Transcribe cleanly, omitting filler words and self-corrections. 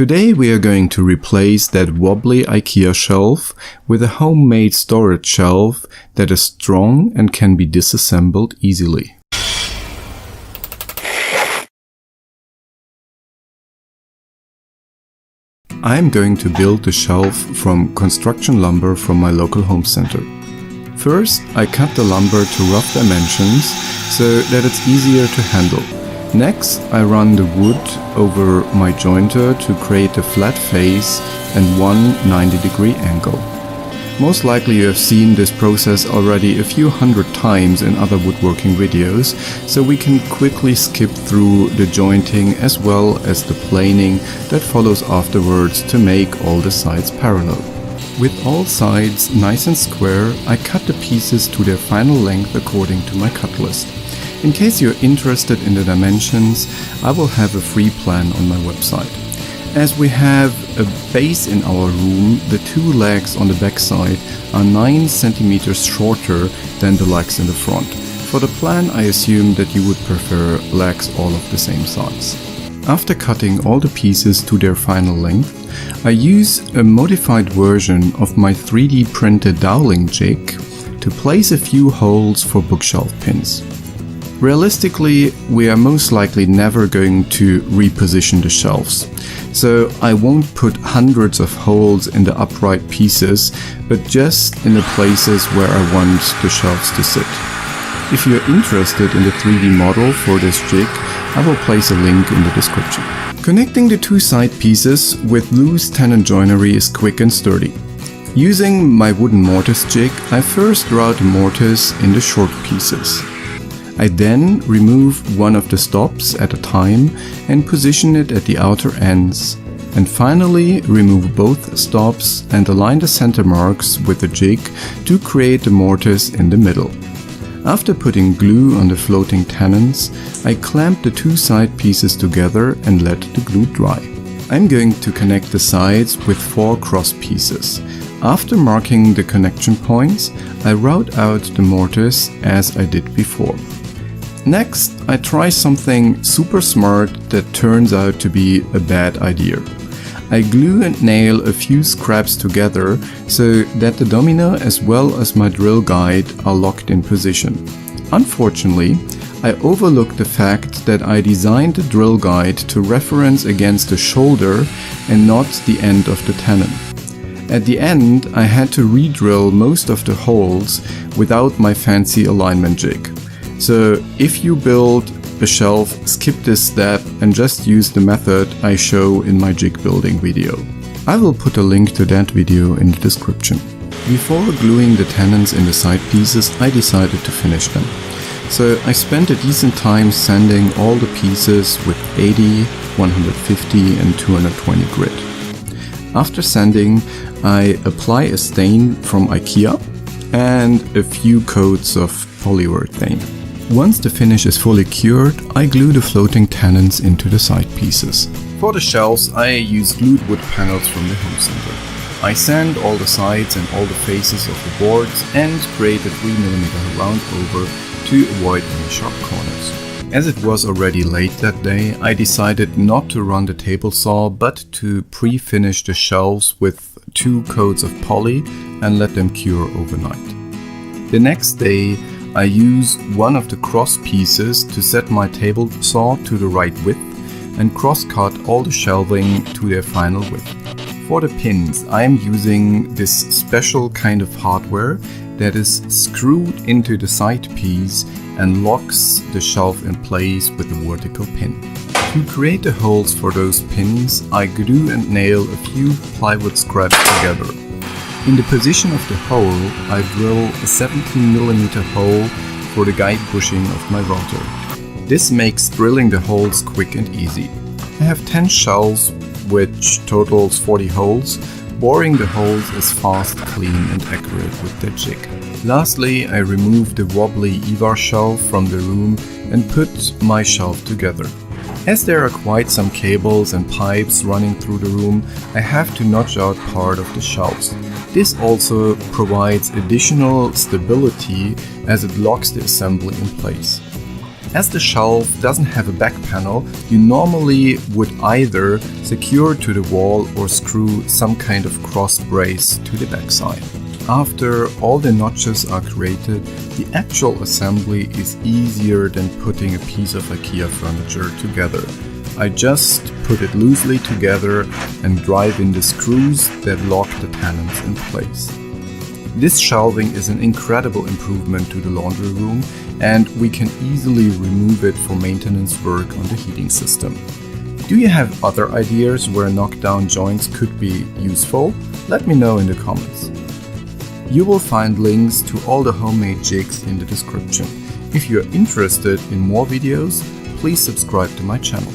Today we are going to replace that wobbly IKEA shelf with a homemade storage shelf that is strong and can be disassembled easily. I am going to build the shelf from construction lumber from my local home center. First, I cut the lumber to rough dimensions so that it's easier to handle. Next, I run the wood over my jointer to create a flat face and one 90-degree angle. Most likely you have seen this process already a few hundred times in other woodworking videos, so we can quickly skip through the jointing as well as the planing that follows afterwards to make all the sides parallel. With all sides nice and square, I cut the pieces to their final length according to my cut list. In case you're interested in the dimensions, I will have a free plan on my website. As we have a base in our room, the two legs on the back side are 9 centimeters shorter than the legs in the front. For the plan, I assume that you would prefer legs all of the same size. After cutting all the pieces to their final length, I use a modified version of my 3D printed doweling jig to place a few holes for bookshelf pins. Realistically, we are most likely never going to reposition the shelves, so I won't put hundreds of holes in the upright pieces, but just in the places where I want the shelves to sit. If you're interested in the 3D model for this jig, I will place a link in the description. Connecting the two side pieces with loose tenon joinery is quick and sturdy. Using my wooden mortise jig, I first route the mortise in the short pieces. I then remove one of the stops at a time and position it at the outer ends, and finally remove both stops and align the center marks with the jig to create the mortise in the middle. After putting glue on the floating tenons, I clamp the two side pieces together and let the glue dry. I'm going to connect the sides with 4 cross pieces. After marking the connection points, I route out the mortise as I did before. Next, I try something super smart that turns out to be a bad idea. I glue and nail a few scraps together so that the domino as well as my drill guide are locked in position. Unfortunately, I overlooked the fact that I designed the drill guide to reference against the shoulder and not the end of the tenon. At the end, I had to re-drill most of the holes without my fancy alignment jig. So if you build a shelf, skip this step and just use the method I show in my jig building video. I will put a link to that video in the description. Before gluing the tenons in the side pieces, I decided to finish them. So I spent a decent time sanding all the pieces with 80, 150 and 220 grit. After sanding, I apply a stain from IKEA and a few coats of polyurethane. Once the finish is fully cured, I glue the floating tenons into the side pieces. For the shelves, I use glued wood panels from the home center. I sand all the sides and all the faces of the boards and create a 3mm round over to avoid any sharp corners. As it was already late that day, I decided not to run the table saw but to pre-finish the shelves with 2 coats of poly and let them cure overnight. The next day, I use one of the cross pieces to set my table saw to the right width and cross-cut all the shelving to their final width. For the pins, I am using this special kind of hardware that is screwed into the side piece and locks the shelf in place with a vertical pin. To create the holes for those pins, I glue and nail a few plywood scraps together. In the position of the hole, I drill a 17mm hole for the guide bushing of my router. This makes drilling the holes quick and easy. I have 10 shelves, which totals 40 holes. Boring the holes is fast, clean and accurate with the jig. Lastly, I remove the wobbly EVAR shelf from the room and put my shelf together. As there are quite some cables and pipes running through the room, I have to notch out part of the shelves. This also provides additional stability as it locks the assembly in place. As the shelf doesn't have a back panel, you normally would either secure to the wall or screw some kind of cross brace to the backside. After all the notches are created, the actual assembly is easier than putting a piece of IKEA furniture together. I just put it loosely together and drive in the screws that lock the tenons in place. This shelving is an incredible improvement to the laundry room, and we can easily remove it for maintenance work on the heating system. Do you have other ideas where knockdown joints could be useful? Let me know in the comments. You will find links to all the homemade jigs in the description. If you're interested in more videos, please subscribe to my channel.